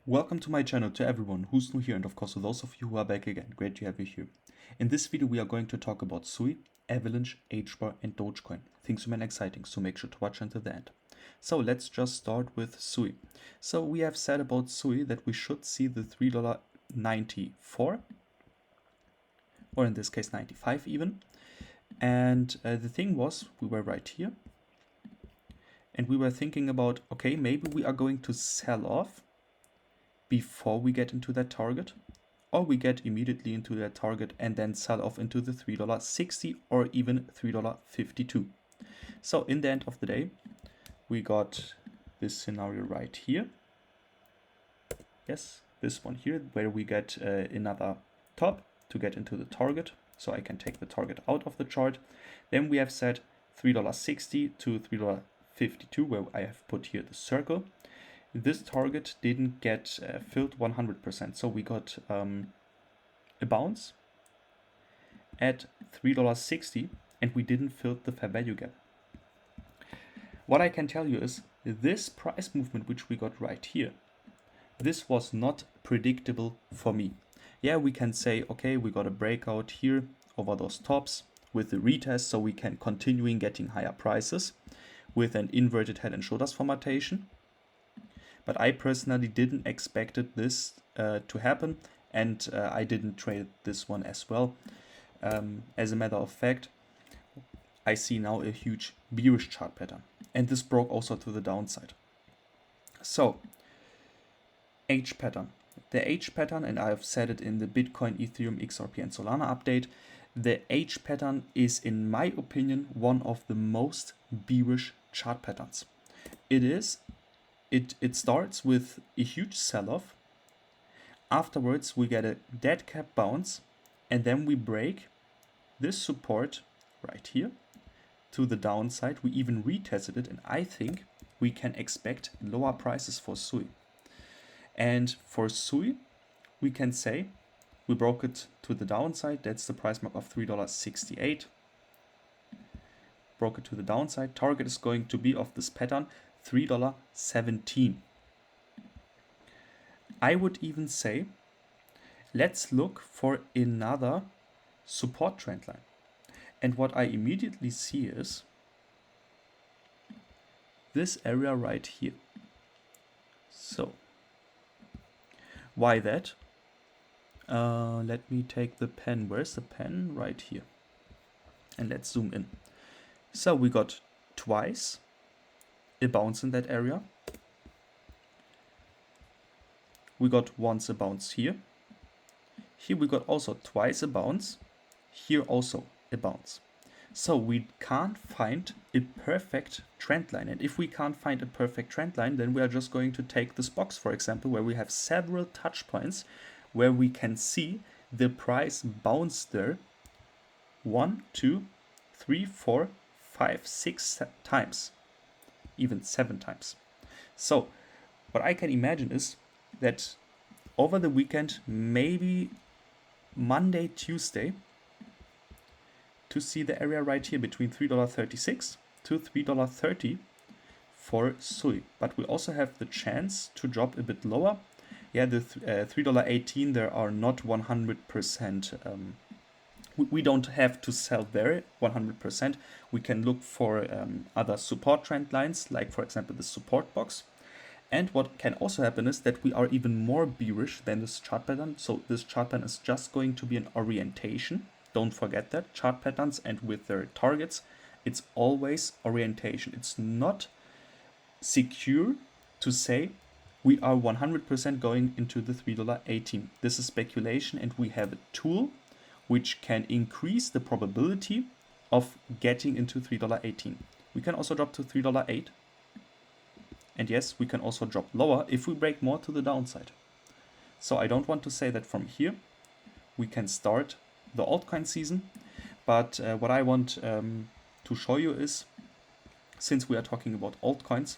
Welcome to my channel, to everyone who's new here, and of course to those of you who are back again. Great to have you here. In this video we are going to talk about SUI, Avalanche, HBAR and Dogecoin. Things remain exciting, so make sure to watch until the end. So let's just start with SUI. So we have said about SUI that we should see the $3.94, or in this case 95 even. And the thing was, we were right here. And we were thinking about, okay, maybe we are going to sell off before we get into that target, or we get immediately into that target and then sell off into the $3.60 or even $3.52. So in the end of the day, we got this scenario right here. Yes, this one here, where we get another top to get into the target. So I can take the target out of the chart. Then we have set $3.60 to $3.52, where I have put here the circle. This target didn't get filled 100%, so we got a bounce at $3.60 and we didn't fill the fair value gap. What I can tell you is this price movement which we got right here, this was not predictable for me. Yeah, we can say, okay, we got a breakout here over those tops with the retest, so we can continue getting higher prices with an inverted head and shoulders formatation. But I personally didn't expect this to happen, and I didn't trade this one as well. As a matter of fact, I see now a huge bearish chart pattern, and this broke also to the downside. So, H pattern. The H pattern, and I've said it in the Bitcoin, Ethereum, XRP and Solana update, the H pattern is, in my opinion, one of the most bearish chart patterns. It starts with a huge sell-off. Afterwards, we get a dead cat bounce, and then we break this support right here to the downside. We even retested it, and I think we can expect lower prices for SUI. And for SUI, we can say we broke it to the downside. That's the price mark of $3.68. Broke it to the downside. Target is going to be of this pattern $3.17. I would even say, let's look for another support trend line. And what I immediately see is this area right here. So, why that? Let me take the pen. Where's the pen? Right here. And let's zoom in. So we got twice a bounce in that area. We got once a bounce here. Here we got also twice a bounce. Here also a bounce. So we can't find a perfect trend line. And if we can't find a perfect trend line, then we are just going to take this box, for example, where we have several touch points where we can see the price bounce there 1, 2, 3, 4, 5, 6 times. Even 7 times. So what I can imagine is that over the weekend, maybe Monday, Tuesday, to see the area right here between $3.36 to $3.30 for SUI. But we also have the chance to drop a bit lower. Yeah, the $3.18, there are not 100%. We don't have to sell there 100%. We can look for other support trend lines, like for example the support box. And what can also happen is that we are even more bearish than this chart pattern. So this chart pattern is just going to be an orientation. Don't forget that. Chart patterns and with their targets, it's always orientation. It's not secure to say we are 100% going into the $3.18. This is speculation, and we have a tool which can increase the probability of getting into $3.18. We can also drop to $3.08. And yes, we can also drop lower if we break more to the downside. So I don't want to say that from here we can start the altcoin season. But what I want to show you is, since we are talking about altcoins,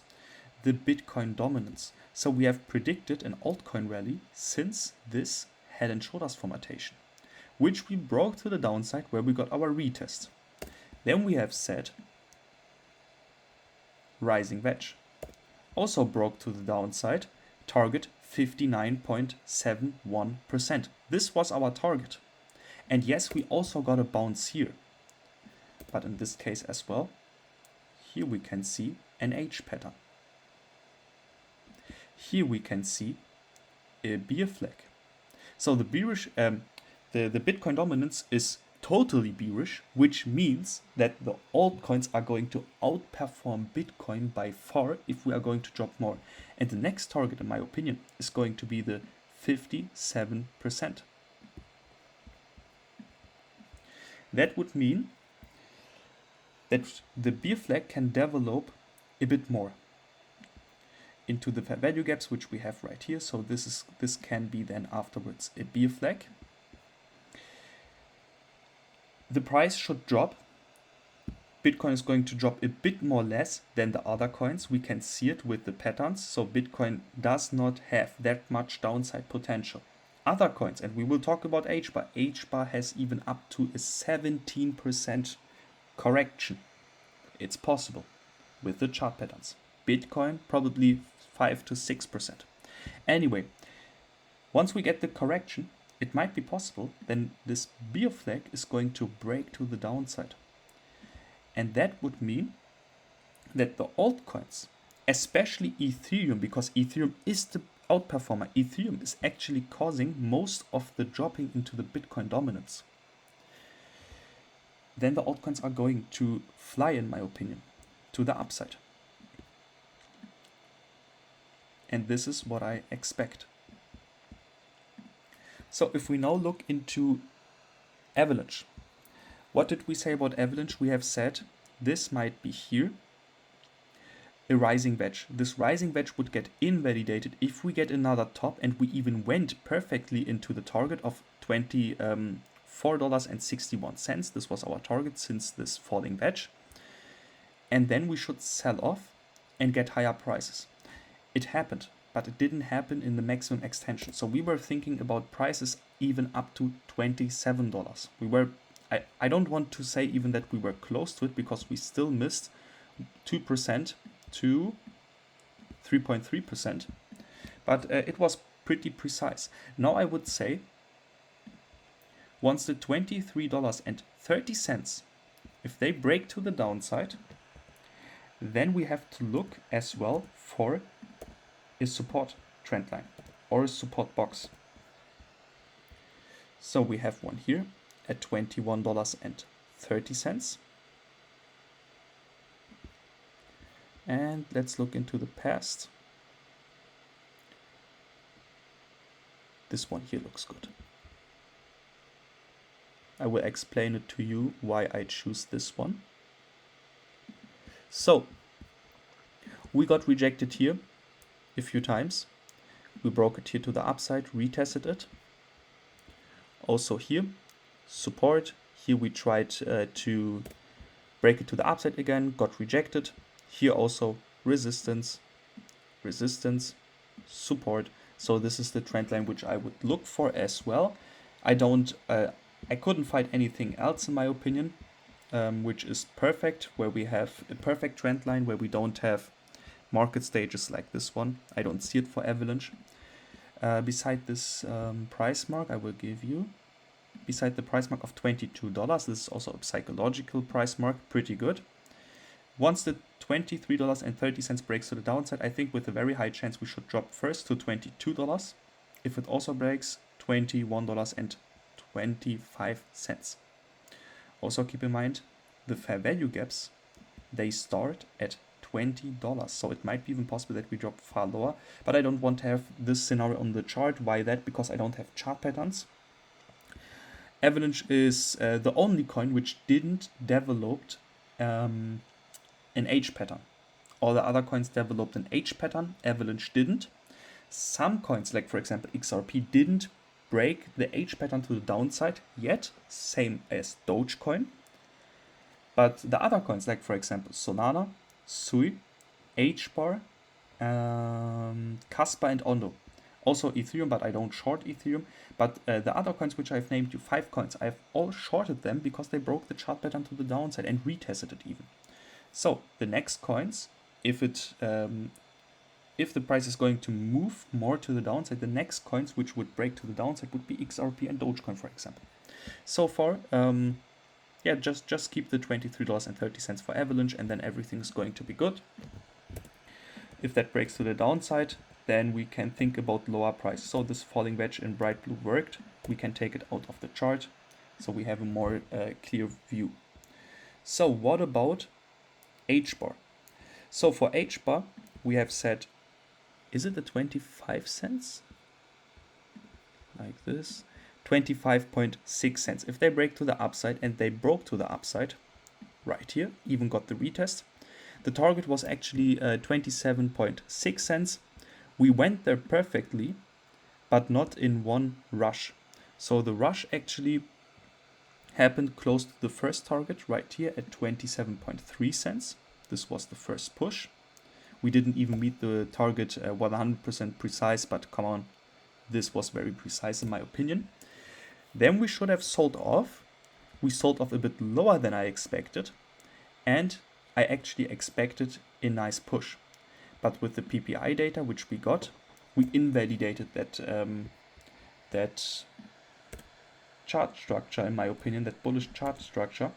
the Bitcoin dominance. So we have predicted an altcoin rally since this head and shoulders formatation, which we broke to the downside where we got our retest. Then we have said rising wedge. Also broke to the downside target 59.71%. This was our target. And yes, we also got a bounce here. But in this case as well, here we can see an H pattern. Here we can see a bear flag. So the bearish, the Bitcoin dominance is totally bearish, which means that the altcoins are going to outperform Bitcoin by far if we are going to drop more. And the next target, in my opinion, is going to be the 57%. That would mean that the bear flag can develop a bit more into the fair value gaps, which we have right here. So this can be then afterwards a bear flag. The price should drop. Bitcoin is going to drop a bit more less than the other coins. We can see it with the patterns. So Bitcoin does not have that much downside potential. Other coins, and we will talk about HBAR. HBAR has even up to a 17% correction. It's possible with the chart patterns. Bitcoin probably 5 to 6%. Anyway, once we get the correction, it might be possible then this bear flag is going to break to the downside. And that would mean that the altcoins, especially Ethereum, because Ethereum is the outperformer, Ethereum is actually causing most of the dropping into the Bitcoin dominance. Then the altcoins are going to fly, in my opinion, to the upside. And this is what I expect. So if we now look into Avalanche, what did we say about Avalanche? We have said this might be here a rising wedge. This rising wedge would get invalidated if we get another top, and we even went perfectly into the target of $24.61. This was our target since this falling wedge. And then we should sell off and get higher prices. It happened, but it didn't happen in the maximum extension. So we were thinking about prices even up to $27. We were, I don't want to say even that we were close to it, because we still missed 2% to 3.3%, but it was pretty precise. Now I would say once the $23.30, if they break to the downside, then we have to look as well for a support trend line or a support box. So we have one here at $21.30. And let's look into the past. This one here looks good. I will explain it to you why I choose this one. So we got rejected here a few times. We broke it here to the upside, retested it. Also here, support. Here we tried to break it to the upside again, got rejected. Here also resistance, resistance, support. So this is the trend line which I would look for as well. I couldn't find anything else in my opinion, which is perfect, where we have a perfect trend line, where we don't have market stages like this one. I don't see it for Avalanche. Beside this price mark, I will give you, beside the price mark of $22, this is also a psychological price mark, pretty good. Once the $23.30 breaks to the downside, I think with a very high chance we should drop first to $22. If it also breaks, $21.25. Also keep in mind, the fair value gaps, they start at $20. So it might be even possible that we drop far lower, but I don't want to have this scenario on the chart. Why that? Because I don't have chart patterns. Avalanche is the only coin which didn't develop an H pattern. All the other coins developed an H pattern, Avalanche didn't. Some coins, like for example XRP, didn't break the H pattern to the downside yet, same as Dogecoin. But the other coins, like for example Solana, SUI, HBAR, Kaspa and ONDO. Also Ethereum, but I don't short Ethereum. But the other coins which I've named you, 5 coins, I've all shorted them because they broke the chart pattern to the downside and retested it even. So the next coins, if it if the price is going to move more to the downside, the next coins which would break to the downside would be XRP and Dogecoin, for example. So far, yeah, just keep the $23.30 for Avalanche, and then everything's going to be good. If that breaks to the downside, then we can think about lower price. So this falling wedge in bright blue worked. We can take it out of the chart, so we have a more clear view. So what about HBAR? So for HBAR, we have said, is it the 25 cents? Like this. 25.6 cents. If they break to the upside, and they broke to the upside, right here, even got the retest. The target was actually 27.6 cents. We went there perfectly, but not in one rush. So the rush actually happened close to the first target right here at 27.3 cents. This was the first push. We didn't even meet the target 100% precise, but come on, this was very precise in my opinion. Then we should have sold off. We sold off a bit lower than I expected, and I actually expected a nice push. But with the PPI data which we got, we invalidated that chart structure, in my opinion, that bullish chart structure.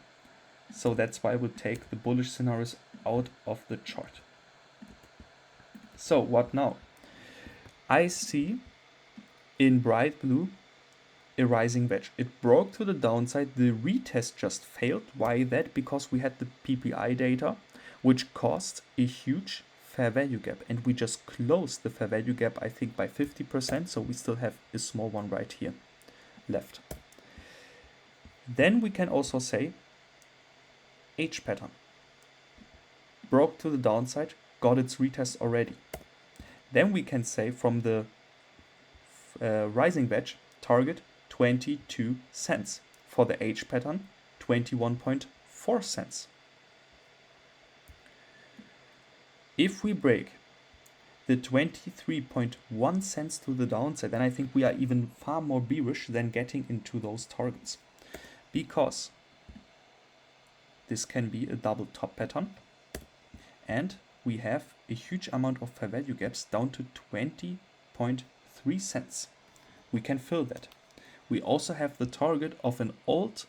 So that's why I will take the bullish scenarios out of the chart. So what now? I see in bright blue a rising wedge. It broke to the downside. The retest just failed. Why that? Because we had the PPI data, which caused a huge fair value gap, and we just closed the fair value gap, I think, by 50%. So we still have a small one right here left. Then we can also say H pattern broke to the downside, got its retest already. Then we can say from the rising wedge target 22 cents. For the H pattern, 21.4 cents. If we break the 23.1 cents to the downside, then I think we are even far more bearish than getting into those targets, because this can be a double top pattern, and we have a huge amount of fair value gaps down to 20.3 cents. We can fill that. We also have the target of an old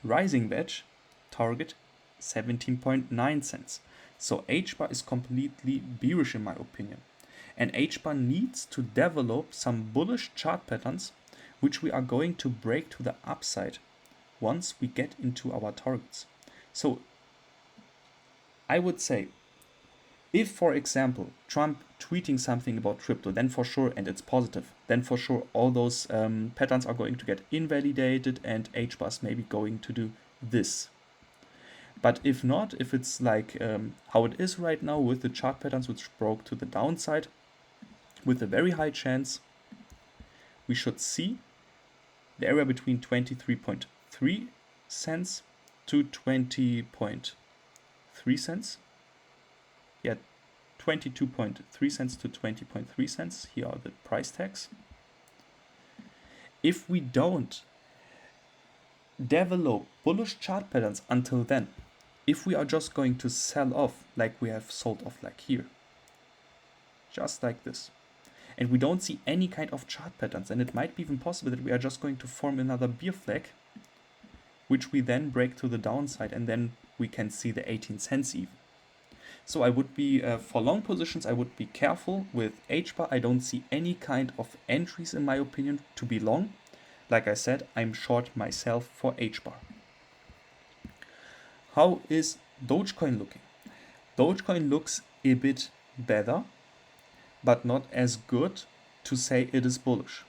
rising wedge target 17.9 cents. So HBAR is completely bearish in my opinion. And HBAR needs to develop some bullish chart patterns, which we are going to break to the upside once we get into our targets. So I would say, if, for example, Trump tweeting something about crypto, then for sure, and it's positive, then for sure all those patterns are going to get invalidated, and HBAR is maybe going to do this. But if not, if it's like how it is right now with the chart patterns which broke to the downside, with a very high chance, we should see the area between 23.3 cents to 20.3 cents. Yeah, 22.3 cents to 20.3 cents. Here are the price tags. If we don't develop bullish chart patterns until then, if we are just going to sell off like we have sold off like here, just like this, and we don't see any kind of chart patterns, and it might be even possible that we are just going to form another bear flag, which we then break to the downside, and then we can see the 18 cents even. So I would be, for long positions, I would be careful with HBAR. I don't see any kind of entries in my opinion to be long. Like I said, I'm short myself for HBAR. How is Dogecoin looking? Dogecoin looks a bit better, but not as good to say it is bullish.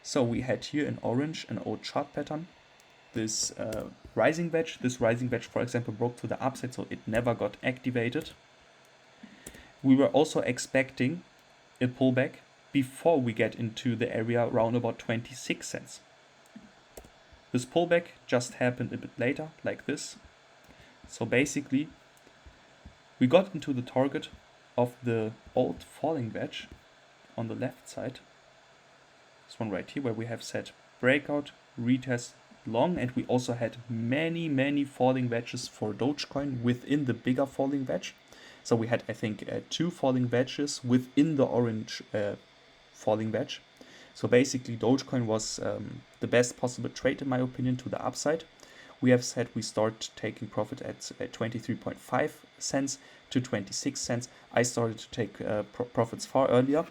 So we had here in orange an old chart pattern. This rising wedge, for example, broke to the upside, so it never got activated. We were also expecting a pullback before we get into the area around about 26 cents. This pullback just happened a bit later, like this. So basically, we got into the target of the old falling wedge on the left side. This one right here, where we have set breakout, retest, long, and we also had many falling wedges for Dogecoin within the bigger falling wedge. So we had, I think, 2 falling wedges within the orange falling wedge. So basically Dogecoin was the best possible trade in my opinion to the upside. We have said we start taking profit at 23.5 cents to 26 cents. I started to take profits far earlier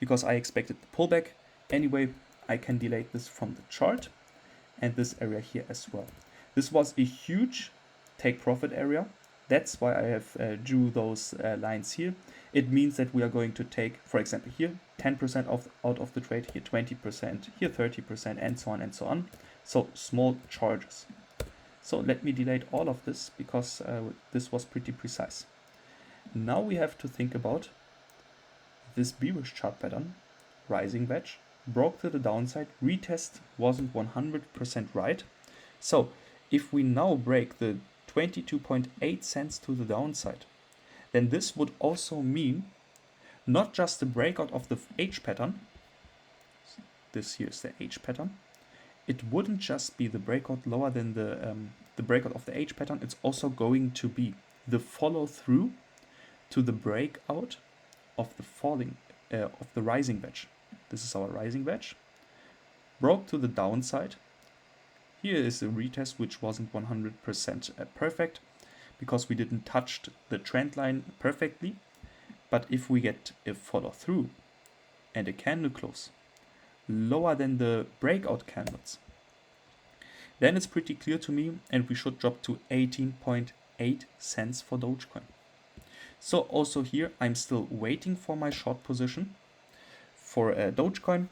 because I expected the pullback. Anyway, I can delete this from the chart and this area here as well. This was a huge take profit area. That's why I have drew those lines here. It means that we are going to take, for example, here 10% out of the trade, here 20%, here 30%, and so on and so on. So small charges. So let me delete all of this because this was pretty precise. Now we have to think about this bearish chart pattern, rising wedge, broke to the downside, retest wasn't 100% right. So if we now break the 22.8 cents to the downside, then this would also mean not just the breakout of the H pattern, this here is the H pattern, it wouldn't just be the breakout lower than the breakout of the H pattern, it's also going to be the follow through to the breakout of the falling, of the rising wedge. This is our rising wedge, broke to the downside. Here is a retest which wasn't 100% perfect because we didn't touch the trend line perfectly. But if we get a follow through and a candle close lower than the breakout candles, then it's pretty clear to me and we should drop to 18.8 cents for Dogecoin. So also here I'm still waiting for my short position for Dogecoin.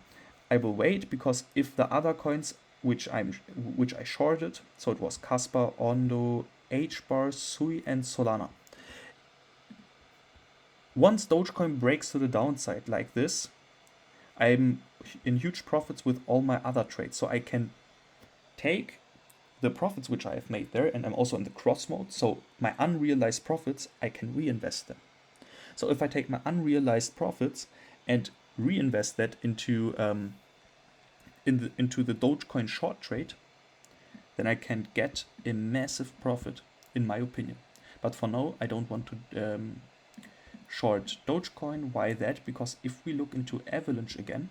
I will wait because if the other coins which I shorted, so it was Kaspa, ONDO, HBAR, SUI and Solana. Once Dogecoin breaks to the downside like this, I'm in huge profits with all my other trades. So I can take the profits which I have made there, and I'm also in the cross mode. So my unrealized profits, I can reinvest them. So if I take my unrealized profits and reinvest that into the Dogecoin short trade, then I can get a massive profit, in my opinion. But for now, I don't want to short Dogecoin. Why that? Because if we look into Avalanche again,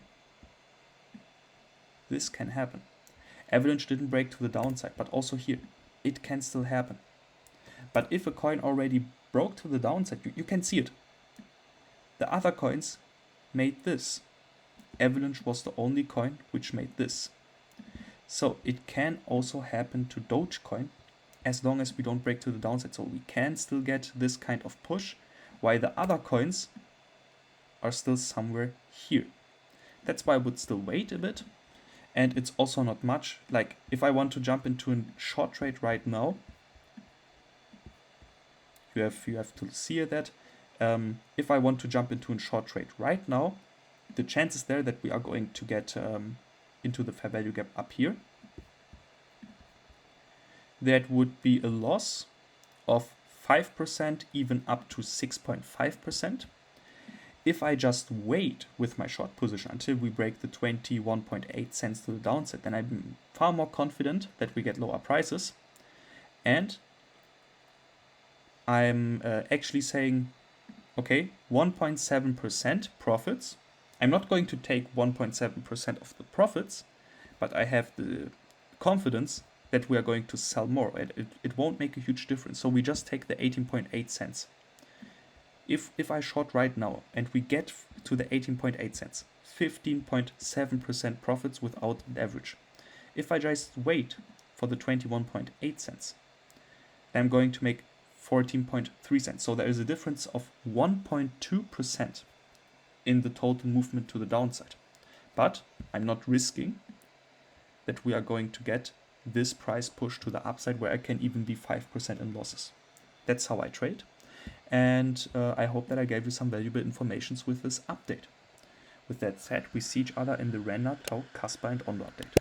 this can happen. Avalanche didn't break to the downside, but also here, it can still happen. But if a coin already broke to the downside, you can see it. The other coins made this. Avalanche was the only coin which made this. So it can also happen to Dogecoin as long as we don't break to the downside. So we can still get this kind of push, while the other coins are still somewhere here. That's why I would still wait a bit. And it's also not much. Like if I want to jump into a short trade right now, you have to see that. If I want to jump into a short trade right now, the chances there that we are going to get into the fair value gap up here, that would be a loss of 5%, even up to 6.5%. If I just wait with my short position until we break the 21.8 cents to the downside, then I'm far more confident that we get lower prices. And I'm actually saying, okay, 1.7% profits. I'm not going to take 1.7% of the profits, but I have the confidence that we are going to sell more. It won't make a huge difference. So we just take the 18.8 cents. If I short right now and we get to the 18.8 cents, 15.7% profits without leverage. If I just wait for the 21.8 cents, I'm going to make 14.3 cents. So there is a difference of 1.2% in the total movement to the downside. But I'm not risking that we are going to get this price push to the upside where I can even be 5% in losses. That's how I trade. And I hope that I gave you some valuable information with this update. With that said, we see each other in the Render, Tau, Kaspa and ONDO update.